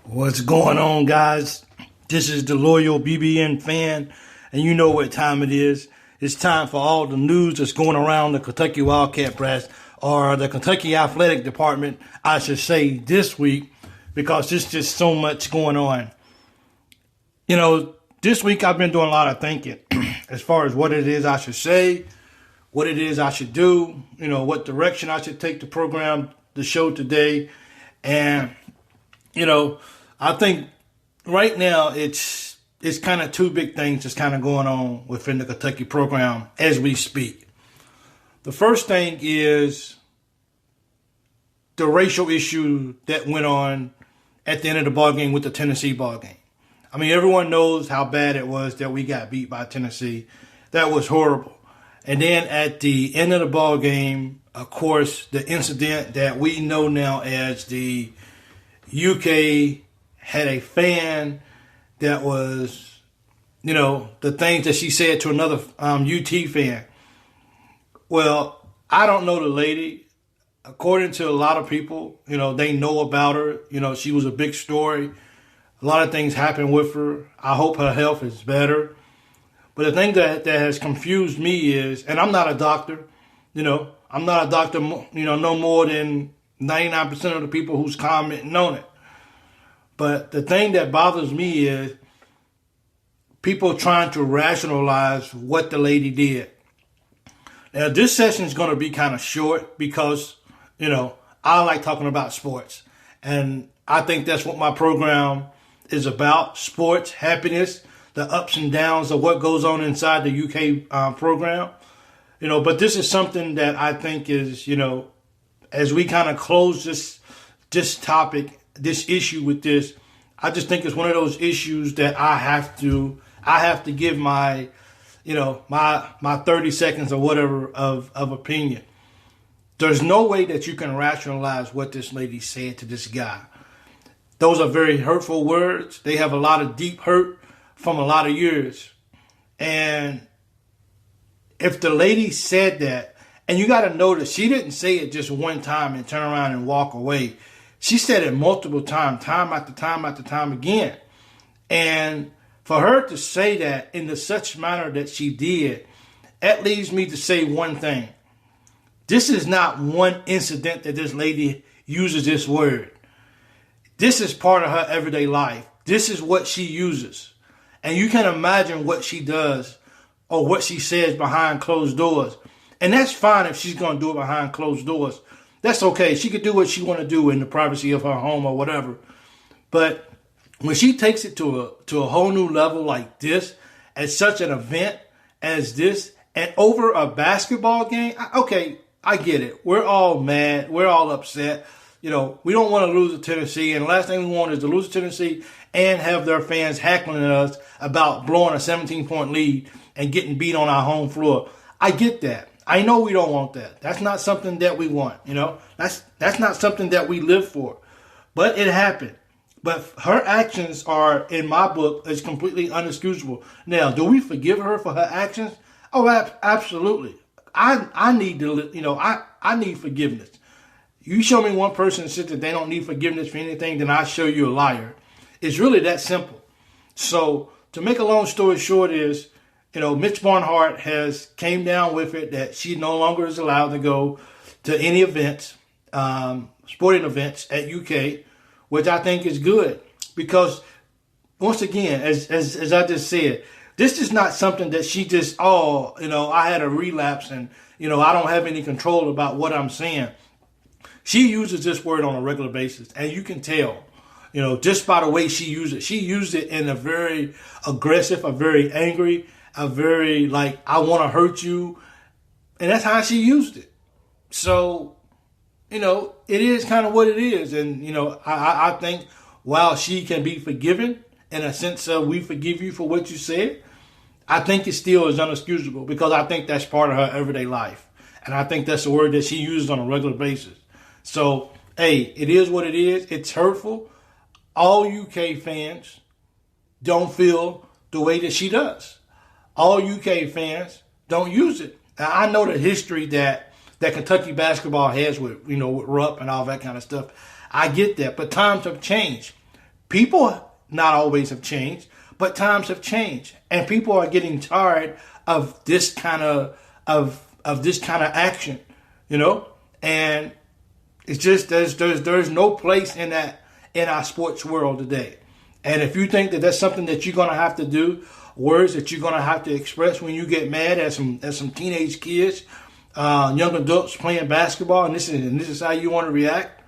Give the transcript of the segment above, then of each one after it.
What's going on, guys? This is the loyal BBN fan, and you know what time it is. It's time for all the news that's going around the Kentucky Wildcat Brass, or the Kentucky Athletic Department, I should say, this week, because there's just so much going on. You know, this week I've been doing a lot of thinking as far as what it is I should say, what it is I should do, you know, what direction I should take the program, the show today, and, you know, I think right now it's kind of two big things that's kind of going on within the Kentucky program as we speak. The first thing is the racial issue that went on at the end of the ball game with the Tennessee ball game. I mean, everyone knows how bad it was that we got beat by Tennessee. That was horrible. And then at the end of the ball game, of course, the incident that we know now as the UK had a fan that was, you know, the things that she said to another UT fan. Well, I don't know the lady. According to a lot of people, you know, they know about her. You know, she was a big story. A lot of things happened with her. I hope her health is better. But the thing that has confused me is, and I'm not a doctor, you know, I'm not a doctor, you know, no more than 99% of the people who's commenting on it. But the thing that bothers me is people trying to rationalize what the lady did. Now, this session is going to be kind of short because, you know, I like talking about sports. And I think that's what my program is about, sports, happiness, the ups and downs of what goes on inside the UK program. You know, but this is something that I think is, you know, as we kind of close this topic, this issue with this, I just think it's one of those issues that I have to give my, you know, my 30 seconds or whatever of opinion. There's no way that you can rationalize what this lady said to this guy. Those are very hurtful words. They have a lot of deep hurt from a lot of years. And if the lady said that, and you got to notice, she didn't say it just one time and turn around and walk away. She said it multiple times, time after time after time again. And for her to say that in the such manner that she did, that leads me to say one thing. This is not one incident that this lady uses this word. This is part of her everyday life. This is what she uses. And you can imagine what she does or what she says behind closed doors. And that's fine if she's going to do it behind closed doors. That's okay. She could do what she want to do in the privacy of her home or whatever. But when she takes it to a whole new level like this, at such an event as this, and over a basketball game, okay, I get it. We're all mad. We're all upset. You know, we don't want to lose to Tennessee, and the last thing we want is to lose to Tennessee and have their fans heckling at us about blowing a 17-point lead and getting beat on our home floor. I get that. I know we don't want that. That's not something that we want, you know. That's not something that we live for. But it happened. But her actions are, in my book, is completely unexcusable. Now, do we forgive her for her actions? Oh, absolutely. I need to, you know, I need forgiveness. You show me one person that says that they don't need forgiveness for anything, then I show you a liar. It's really that simple. So to make a long story short is, you know, Mitch Barnhart has came down with it that she no longer is allowed to go to any events, sporting events at UK, which I think is good because, once again, as I just said, this is not something that she just, you know, I had a relapse and, you know, I don't have any control about what I'm saying. She uses this word on a regular basis, and you can tell, you know, just by the way she used it. She used it in a very aggressive, a very angry, a very, like, I want to hurt you. And that's how she used it. So, you know, it is kind of what it is. And, you know, I think while she can be forgiven in a sense of we forgive you for what you said, I think it still is unexcusable because I think that's part of her everyday life. And I think that's a word that she uses on a regular basis. So, hey, it is what it is. It's hurtful. All UK fans don't feel the way that she does. All UK fans don't use it. Now, I know the history that Kentucky basketball has with, you know, with Rupp and all that kind of stuff. I get that, but times have changed. People not always have changed, but times have changed, and people are getting tired of this kind of this kind of action, you know. And it's just there's no place in that in our sports world today. And if you think that that's something that you're gonna have to do, words that you're gonna have to express when you get mad at some teenage kids, young adults playing basketball, and this is how you want to react,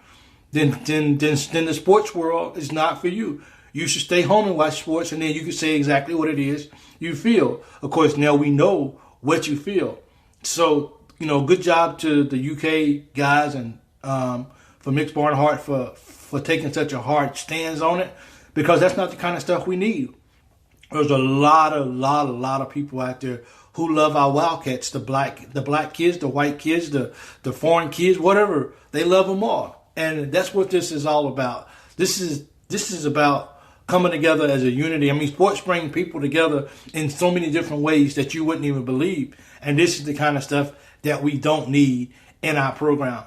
then the sports world is not for you. You should stay home and watch sports, and then you can say exactly what it is you feel. Of course, now we know what you feel. So, good job to the UK guys and for Mitch Barnhart for taking such a hard stance on it, because that's not the kind of stuff we need. There's a lot of people out there who love our Wildcats, the black kids, the white kids, the foreign kids, whatever. They love them all. And that's what this is all about. This is about coming together as a unity. I mean, sports bring people together in so many different ways that you wouldn't even believe. And this is the kind of stuff that we don't need in our program,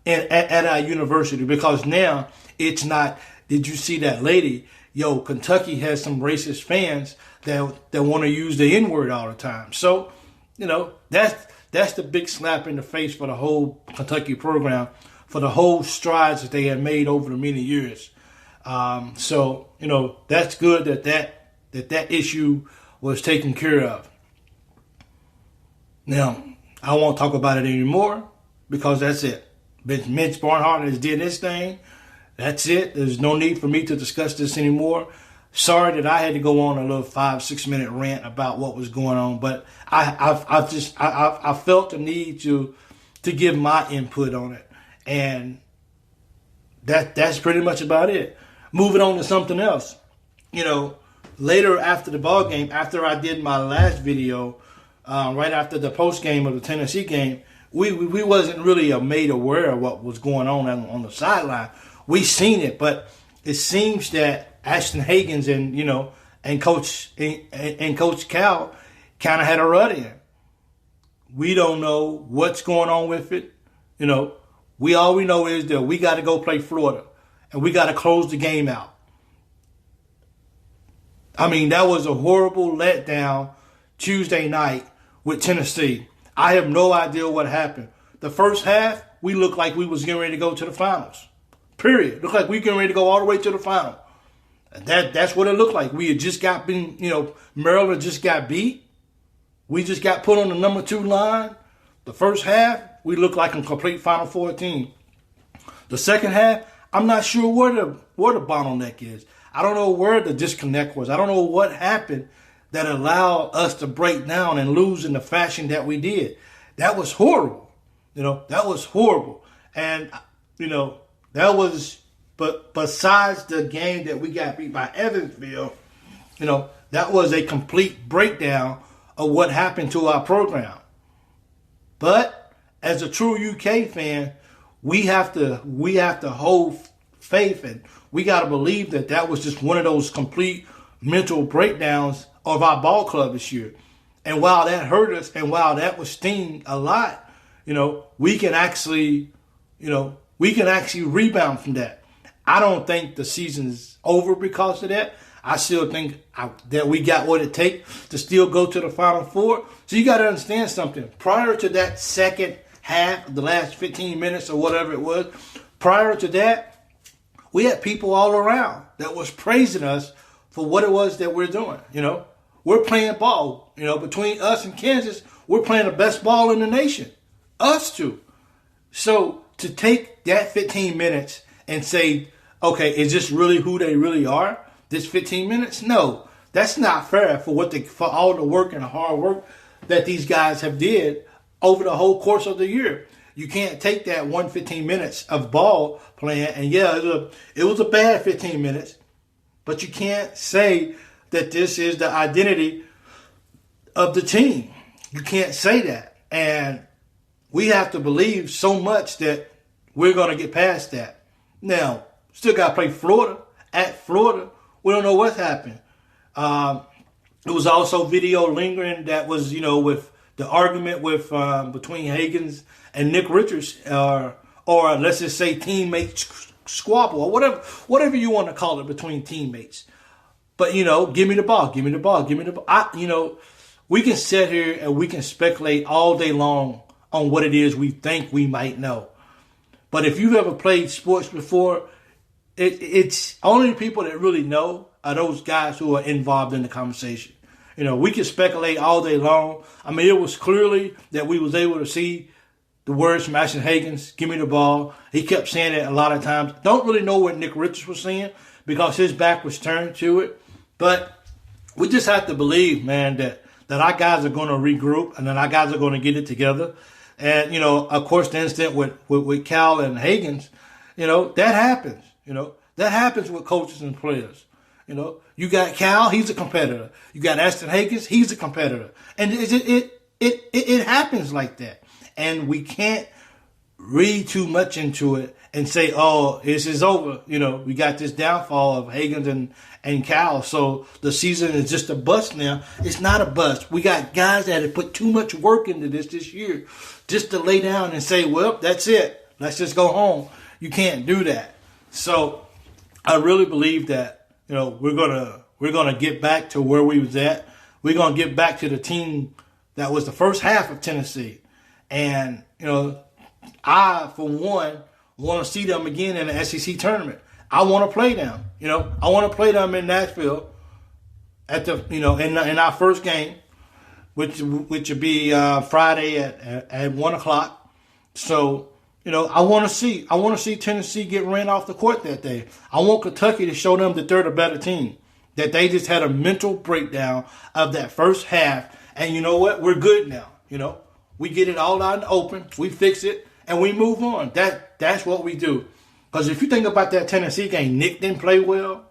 at our university. Because now it's not, did you see that lady? Yo, Kentucky has some racist fans that want to use the N-word all the time. So, that's the big slap in the face for the whole Kentucky program, for the whole strides that they have made over the many years. So, that's good that issue was taken care of. Now, I won't talk about it anymore because that's it. Mitch Barnhart has did his thing. That's it. There's no need for me to discuss this anymore. Sorry that I had to go on a little 5-6 minute rant about what was going on, but I felt the need to give my input on it, and that's pretty much about it. Moving on to something else, later after the ball game, after I did my last video, right after the post game of the Tennessee game, we wasn't really made aware of what was going on the sideline. We seen it, but it seems that Ashton Hagans and Coach Cal kind of had a rut in. We don't know what's going on with it. All we know is that we got to go play Florida, and we got to close the game out. I mean, that was a horrible letdown Tuesday night with Tennessee. I have no idea what happened. The first half, we looked like we was getting ready to go to the finals. Period. Looked like we getting ready to go all the way to the final. That's what it looked like. We had just got been, Maryland just got beat. We just got put on the number 2 line. The first half, we looked like a complete Final Four team. The second half, I'm not sure where the bottleneck is. I don't know where the disconnect was. I don't know what happened that allowed us to break down and lose in the fashion that we did. That was horrible. That was horrible. And, that was, but besides the game that we got beat by Evansville, that was a complete breakdown of what happened to our program. But as a true UK fan, we have to hold faith, and we got to believe that was just one of those complete mental breakdowns of our ball club this year. And while that hurt us, and while that was sting a lot, we can actually rebound from that. I don't think the season is over because of that. I still think that we got what it takes to still go to the Final Four. So you got to understand something. Prior to that second half, the last 15 minutes or whatever it was, prior to that, we had people all around that was praising us for what it was that we're doing. We're playing ball. Between us and Kansas, we're playing the best ball in the nation. Us two. So to take that 15 minutes and say, okay, is this really who they really are? This 15 minutes? No, that's not fair for all the work and the hard work that these guys have did over the whole course of the year. You can't take that 15 minutes of ball playing, and it was a bad 15 minutes, but you can't say that this is the identity of the team. You can't say that. And we have to believe so much that we're going to get past that. Now, still got to play Florida, at Florida. We don't know what's happened. It was also video lingering that was, with the argument between Hagans and Nick Richards, or let's just say teammates squabble or whatever you want to call it between teammates. But, give me the ball, give me the ball, give me the ball. We can sit here and we can speculate all day long on what it is we think we might know. But if you've ever played sports before, it's only the people that really know are those guys who are involved in the conversation. We can speculate all day long. I mean, it was clearly that we was able to see the words from Ashton Hagans, give me the ball. He kept saying it a lot of times. Don't really know what Nick Richards was saying because his back was turned to it. But we just have to believe, man, that our guys are going to regroup and that our guys are going to get it together. And, of course, the incident with Cal and Hagans, that happens. That happens with coaches and players. You got Cal, he's a competitor. You got Ashton Hagans, he's a competitor. And it happens like that. And we can't read too much into it and say, oh, this is over. We got this downfall of Hagans and Cal. So the season is just a bust now. It's not a bust. We got guys that have put too much work into this year just to lay down and say, well, that's it. Let's just go home. You can't do that. So I really believe that, we're gonna get back to where we was at. We're gonna get back to the team that was the first half of Tennessee. And, I, for one, want to see them again in the SEC tournament. I want to play them. I want to play them in Nashville at the, in our first game, which would be Friday at 1:00. So, I want to see Tennessee get ran off the court that day. I want Kentucky to show them that they're the better team, that they just had a mental breakdown of that first half. And you know what? We're good now. We get it all out in the open. We fix it. And we move on. That's what we do. Because if you think about that Tennessee game, Nick didn't play well.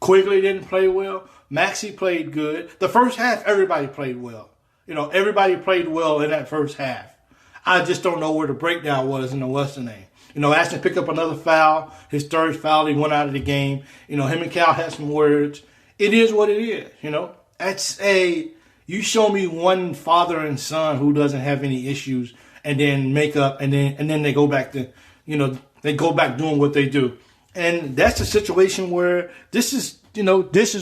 Quigley didn't play well. Maxey played good. The first half, everybody played well. Everybody played well in that first half. I just don't know where the breakdown was in the Western name. Ashton picked up another foul. His third foul, he went out of the game. Him and Cal had some words. It is what it is. You show me one father and son who doesn't have any issues and then make up and then they go back to, they go back doing what they do. And that's a situation where this is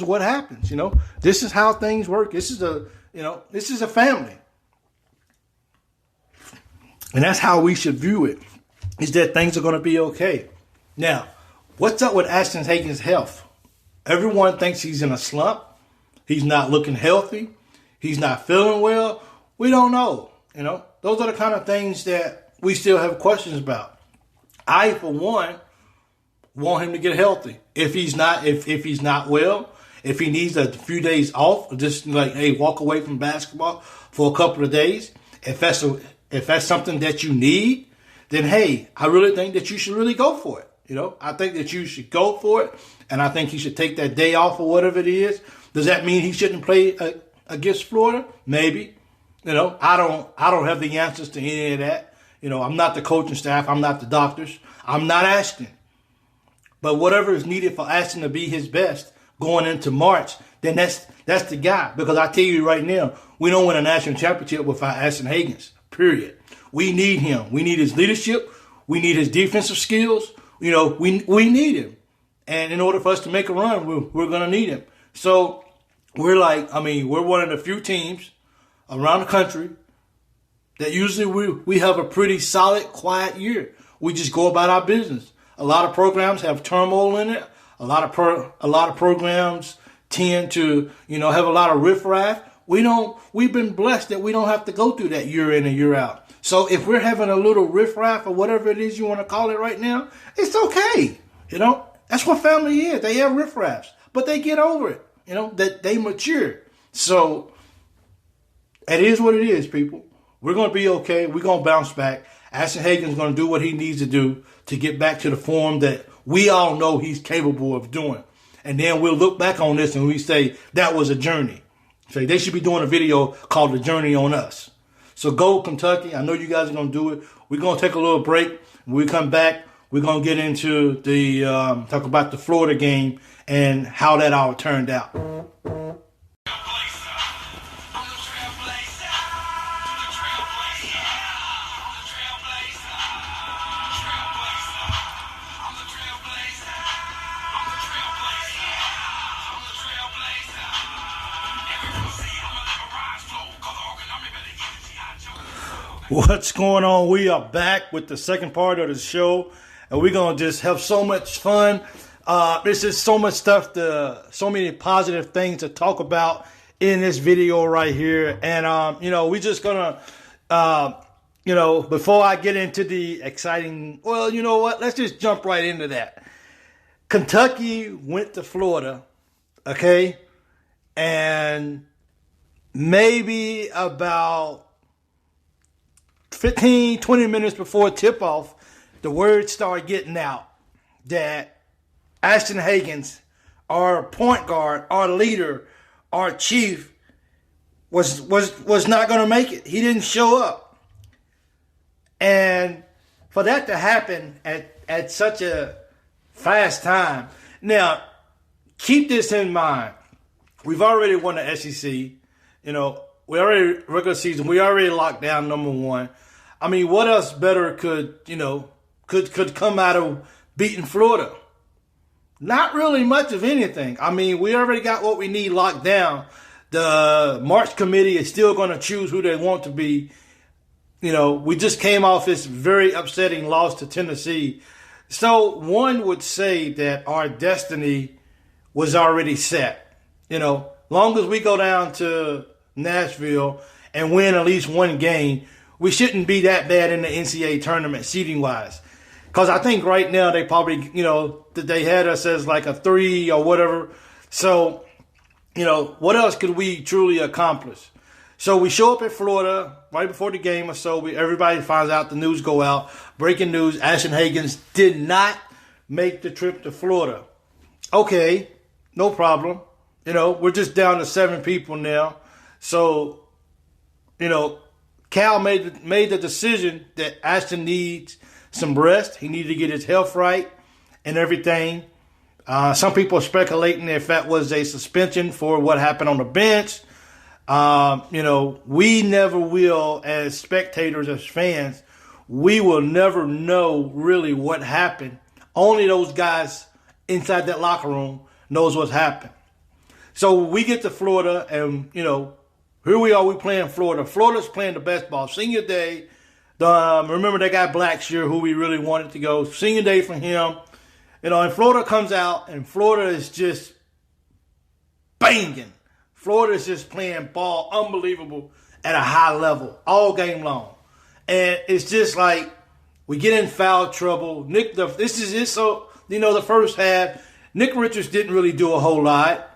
what happens, This is how things work. This is a family. And that's how we should view it, is that things are going to be okay. Now, what's up with Ashton Hagans' health? Everyone thinks he's in a slump. He's not looking healthy. He's not feeling well. We don't know. Those are the kind of things that we still have questions about. I, for one, want him to get healthy. If he's not well, if he needs a few days off, just like, hey, walk away from basketball for a couple of days. If that's something that you need, then hey, I really think that you should really go for it. I think that you should go for it, and I think he should take that day off or whatever it is. Does that mean he shouldn't play against Florida? Maybe. I don't have the answers to any of that. I'm not the coaching staff. I'm not the doctors. I'm not Ashton. But whatever is needed for Ashton to be his best going into March, then that's the guy. Because I tell you right now, we don't win a national championship without Ashton Hagans, period. We need him. We need his leadership. We need his defensive skills. We need him. And in order for us to make a run, we're going to need him. So we're one of the few teams around the country that usually we have a pretty solid, quiet year. We just go about our business. A lot of programs have turmoil in it. A lot of programs tend to, have a lot of riffraff. We've been blessed that we don't have to go through that year in and year out. So if we're having a little riffraff or whatever it is you want to call it right now, it's okay. That's what family is. They have riffraffs, but they get over it. That they mature. So it is what it is, people. We're going to be okay. We're going to bounce back. Ashton Hagans is going to do what he needs to do to get back to the form that we all know he's capable of doing. And then we'll look back on this and we say, that was a journey. So they should be doing a video called The Journey on Us. So go Kentucky. I know you guys are going to do it. We're going to take a little break. When we come back, we're going to get into the talk about the Florida game and how that all turned out. What's going on? We are back with the second part of the show, and we're gonna just have so much fun. There's just so much stuff so many positive things to talk about in this video right here. And we're just gonna, before I get into the exciting, well, you know what? Let's just jump right into that. Kentucky went to Florida, okay, and maybe about 15, 20 minutes before tip-off, the word started getting out that Ashton Hagans, our point guard, our leader, our chief, was not going to make it. He didn't show up. And for that to happen at such a fast time. Now, keep this in mind. We've already won the SEC. We already, regular season, we already locked down number one. I mean, what else better could come out of beating Florida? Not really much of anything. I mean, we already got what we need locked down. The March committee is still going to choose who they want to be. We just came off this very upsetting loss to Tennessee. So one would say that our destiny was already set. Long as we go down to Nashville and win at least one game, we shouldn't be that bad in the NCAA tournament seeding wise. Because I think right now they probably, that they had us as like a 3 or whatever. So, what else could we truly accomplish? So we show up at Florida right before the game or so. Everybody finds out, the news go out. Breaking news, Ashton Hagans did not make the trip to Florida. Okay, no problem. We're just down to 7 people now. So, Cal made the decision that Ashton needs some rest. He needed to get his health right and everything. Some people are speculating if that was a suspension for what happened on the bench. We never will, as spectators, as fans, we will never know really what happened. Only those guys inside that locker room knows what's happened. So we get to Florida, and, here we are, we playing Florida. Florida's playing the best ball. Senior day, remember that guy Blackshear, who we really wanted to go. Senior day for him. And Florida comes out, and Florida is just banging. Florida is just playing ball unbelievable at a high level all game long. And it's just like we get in foul trouble. This is it. So, the first half, Nick Richards didn't really do a whole lot.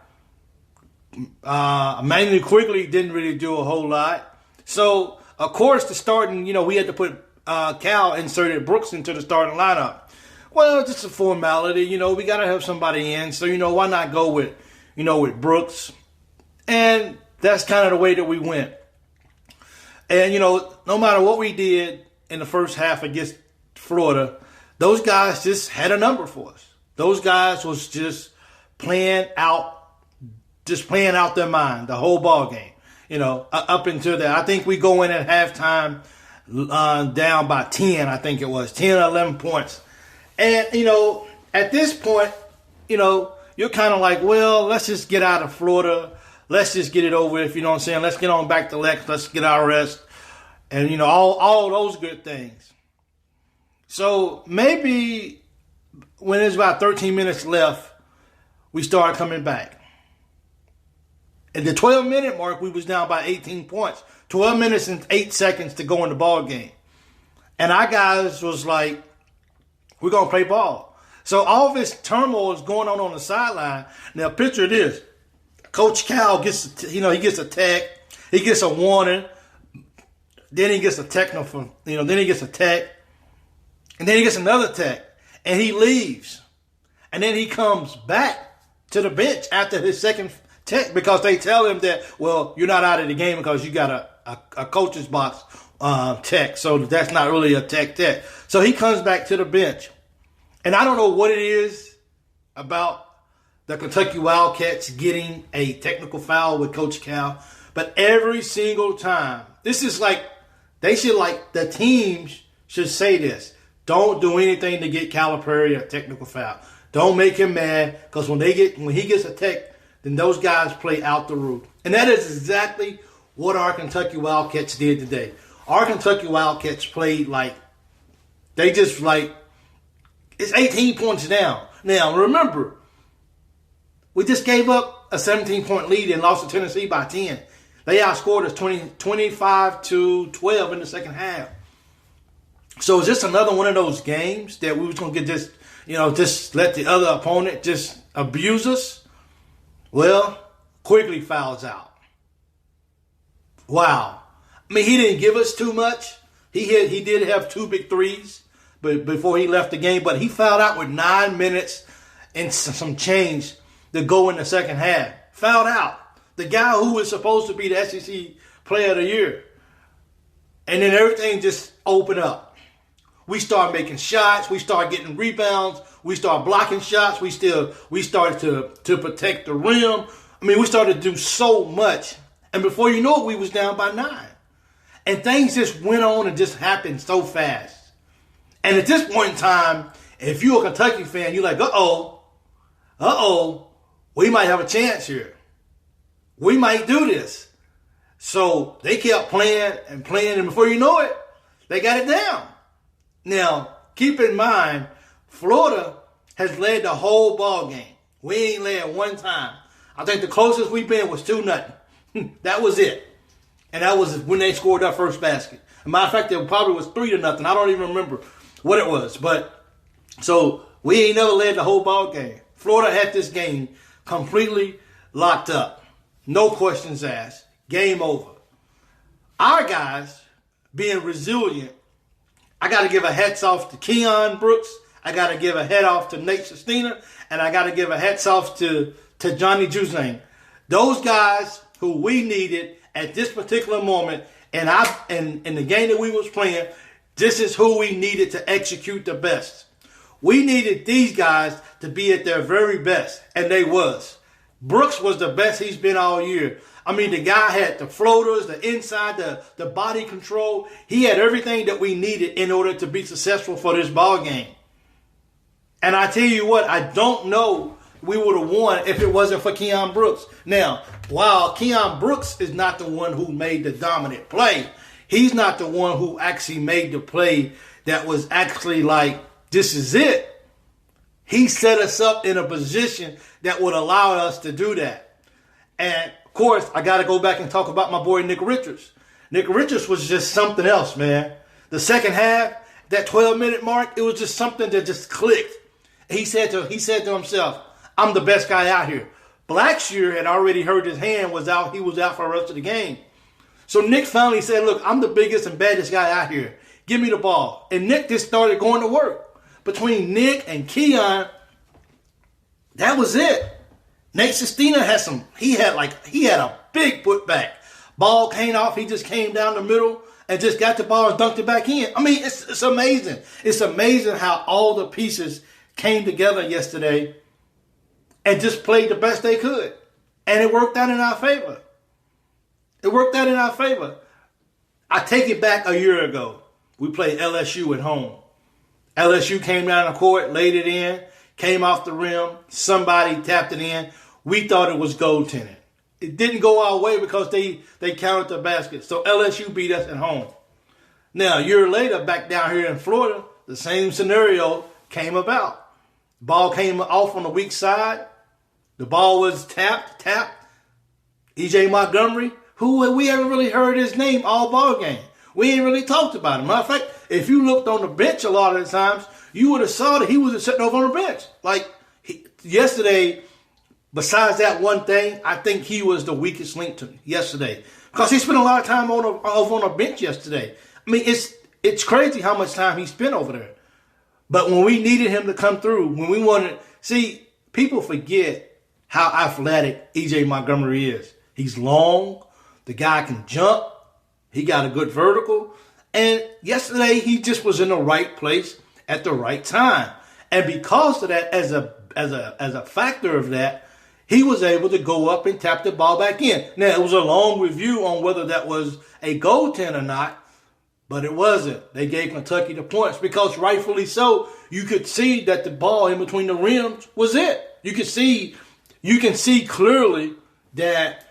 Emmanuel Quigley didn't really do a whole lot. So, of course, the starting, we had to put Cal inserted Brooks into the starting lineup. Well, just a formality. We got to have somebody in. So, why not go with Brooks? And that's kind of the way that we went. And, no matter what we did in the first half against Florida, those guys just had a number for us. Those guys was just playing out their mind, the whole ball game, up until that. I think we go in at halftime down by 10, I think it was, 10 or 11 points. And, at this point, you're kind of like, well, let's just get out of Florida. Let's just get it over with, you know what I'm saying? Let's get on back to Lex. Let's get our rest. And, all those good things. So maybe when there's about 13 minutes left, we started coming back. At the 12-minute mark, we was down by 18 points. 12 minutes and 8 seconds to go in the ball game. And our guys was like, we're going to play ball. So all this turmoil is going on the sideline. Now, picture this. Coach Cal gets, he gets a tech. He gets a warning. Then he gets a technical, then he gets a tech. And then he gets another tech. And he leaves. And then he comes back to the bench after his second tech because they tell him that, well, you're not out of the game because you got a coach's box tech. So that's not really a tech. So he comes back to the bench. And I don't know what it is about the Kentucky Wildcats getting a technical foul with Coach Cal. But every single time, this is like, the teams should say this. Don't do anything to get Calipari a technical foul. Don't make him mad because when he gets a tech, then those guys play out the roof. And that is exactly what our Kentucky Wildcats did today. our Kentucky Wildcats played like, they just like, it's 18 points down. Now, remember, we just gave up a 17-point lead and lost to Tennessee by 10. They outscored us 25-12 in the second half. So is this another one of those games that we was going to get just, just let the other opponent just abuse us? Well, Quigley fouls out. Wow. I mean, he didn't give us too much. He did have 2 big threes but before he left the game, but he fouled out with 9 minutes and some change to go in the second half. Fouled out. The guy who was supposed to be the SEC Player of the Year. And then everything just opened up. We started making shots. We started getting rebounds. We started blocking shots. We started to protect the rim. I mean, we started to do so much. And before you know it, we was down by 9. And things just went on and just happened so fast. And at this point in time, if you're a Kentucky fan, you're like, we might have a chance here. We might do this. So they kept playing, and before you know it, they got it down. Now, keep in mind, Florida has led the whole ball game. We ain't led one time. I think the closest we've been was 2-0. That was it. And that was when they scored that first basket. As a matter of fact, it probably was 3-0. I don't even remember what it was. But so we ain't never led the whole ball game. Florida had this game completely locked up. No questions asked. Game over. Our guys being resilient. I got to give a hats off to Keon Brooks. I got to give a hat off to Nate Sestina. And I got to give a hats off to Johnny Juzang. Those guys who we needed at this particular moment. And in the game that we was playing, this is who we needed to execute the best. We needed these guys to be at their very best. And they was. Brooks was the best he's been all year. I mean, the guy had the floaters, the inside, the body control. He had everything that we needed in order to be successful for this ball game. And I tell you what, I don't know we would have won if it wasn't for Keon Brooks. Now, while Keon Brooks is not the one who made the dominant play, he's not the one who actually made the play that was actually like, this is it. He set us up in a position that would allow us to do that. And, of course, I got to go back and talk about my boy Nick Richards. Nick Richards was just something else, man. The second half, that 12-minute mark, it was just something that just clicked. He said to himself, I'm the best guy out here. Blackshear had already hurt his hand, was out. He was out for the rest of the game. So Nick finally said, look, I'm the biggest and baddest guy out here. Give me the ball. And Nick just started going to work. Between Nick and Keon, that was it. Nate Sestina he had a big putback. Ball came off, he just came down the middle and just got the ball and dunked it back in. I mean, it's amazing. It's amazing how all the pieces came together yesterday and just played the best they could. And it worked out in our favor. I take it back a year ago. We played LSU at home. LSU came down the court, laid it in, came off the rim. Somebody tapped it in. We thought it was goaltending. It didn't go our way because they counted the basket. So LSU beat us at home. Now, a year later, back down here in Florida, the same scenario came about. Ball came off on the weak side. The ball was tapped. E.J. Montgomery, who we haven't really heard his name all ball game. We ain't really talked about him. Matter of fact, if you looked on the bench a lot of the times, you would have saw that he was sitting over on the bench. Yesterday, besides that one thing, I think he was the weakest link to yesterday. Because he spent a lot of time over on a bench yesterday. I mean, it's crazy how much time he spent over there. But when we needed him to come through, when we wanted... See, people forget how athletic E.J. Montgomery is. He's long. The guy can jump. He got a good vertical. And yesterday, he just was in the right place at the right time. And because of that, as a factor of that, he was able to go up and tap the ball back in. Now, it was a long review on whether that was a goaltend or not, but it wasn't. They gave Kentucky the points because rightfully so, you could see that the ball in between the rims was it. You can see clearly that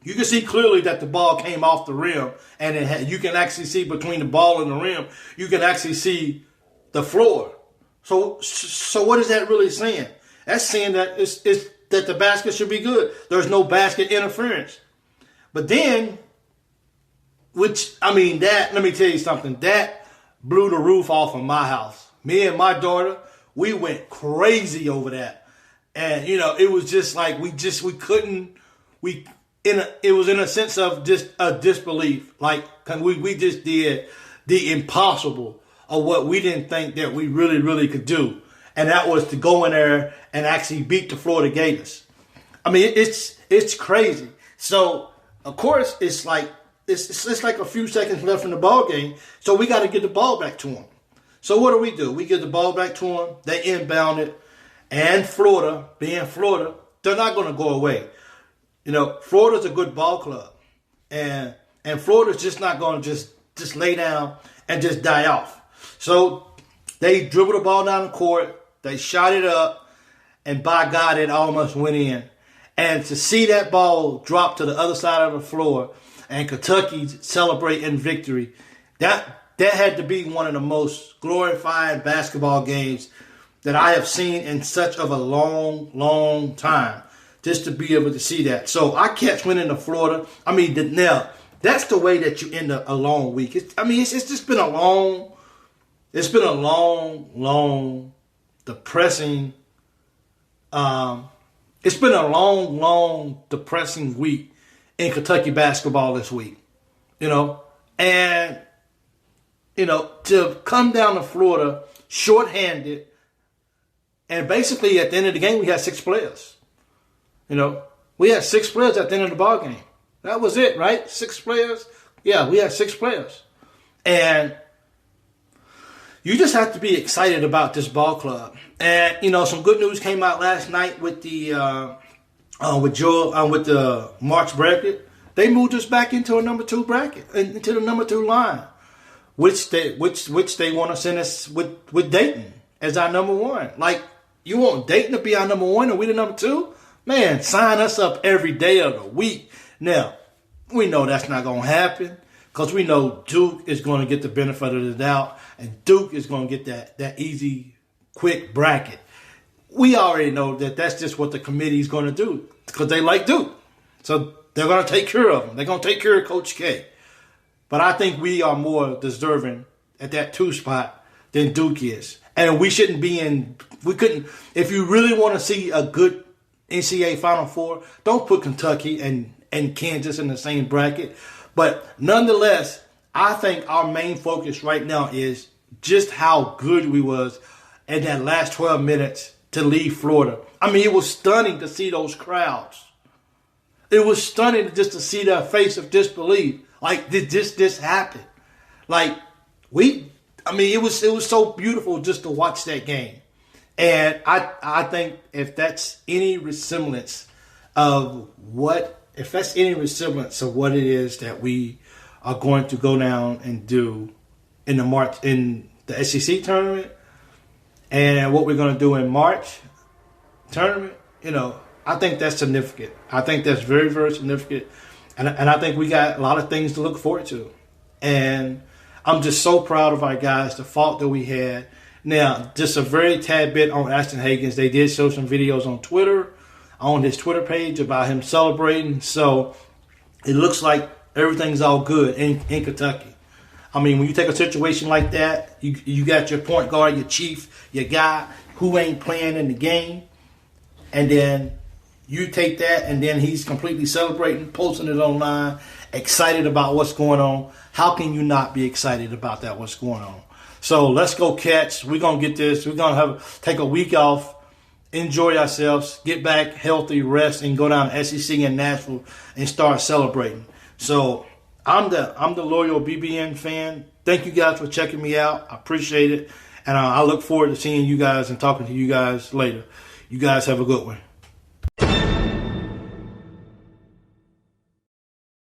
You can see clearly that the ball came off the rim, and you can actually see between the ball and the rim, you can actually see the floor. So what is that really saying? That's saying that it's that the basket should be good. There's no basket interference. But then, let me tell you something. That blew the roof off of my house. Me and my daughter, we went crazy over that. And, it was just like it was in a sense of just a disbelief. Like, we just did the impossible of what we didn't think that we really, really could do. And that was to go in there and actually beat the Florida Gators. I mean, it's crazy. So, of course, it's like a few seconds left in the ball game. So we got to get the ball back to them. So what do? We get the ball back to them. They inbound it. And Florida, being Florida, they're not going to go away. Florida's a good ball club. And Florida's just not going to just lay down and just die off. So they dribbled the ball down the court. They shot it up. And by God, it almost went in. And to see that ball drop to the other side of the floor and Kentucky celebrate in victory, that had to be one of the most glorifying basketball games that I have seen in such of a long, long time. Just to be able to see that. So I catch winning to Florida. Now, that's the way that you end a long week. It's just been a long, depressing, it's been a long, depressing week in Kentucky basketball this week. And, to come down to Florida shorthanded, and basically at the end of the game, we had 6 players. We had 6 players at the end of the ball game. That was it, right? 6 players. Yeah, we had 6 players. And you just have to be excited about this ball club. And, some good news came out last night with the with the March bracket. They moved us back into a number 2 bracket, into the number 2 line, which they want to send us with Dayton as our number 1. Like, you want Dayton to be our number 1 and we the number 2? Man, sign us up every day of the week. Now, we know that's not going to happen because we know Duke is going to get the benefit of the doubt and Duke is going to get that easy, quick bracket. We already know that that's just what the committee is going to do because they like Duke. So they're going to take care of them. They're going to take care of Coach K. But I think we are more deserving at that 2 spot than Duke is. And we shouldn't be if you really want to see a good NCAA Final Four, don't put Kentucky and Kansas in the same bracket. But nonetheless, I think our main focus right now is just how good we was in that last 12 minutes to leave Florida. It was stunning to see those crowds. It was stunning just to see their face of disbelief. Like, did this happen? Like, it was so beautiful just to watch that game. And I think if that's any resemblance of what it is that we are going to go down and do in the SEC tournament and what we're going to do in March tournament, I think that's significant. I think that's very, very significant. And I think we got a lot of things to look forward to. And I'm just so proud of our guys, the fault that we had. Now, just a very tad bit on Ashton Hagans. They did show some videos on Twitter, on his Twitter page about him celebrating. So it looks like everything's all good in Kentucky. When you take a situation like that, you got your point guard, your chief, your guy who ain't playing in the game. And then you take that and then he's completely celebrating, posting it online, excited about what's going on. How can you not be excited about that, what's going on? So let's go Cats. We're going to get this. We're going to take a week off, enjoy ourselves, get back healthy, rest, and go down to SEC in Nashville and start celebrating. So I'm the loyal BBN fan. Thank you guys for checking me out. I appreciate it. And I look forward to seeing you guys and talking to you guys later. You guys have a good one.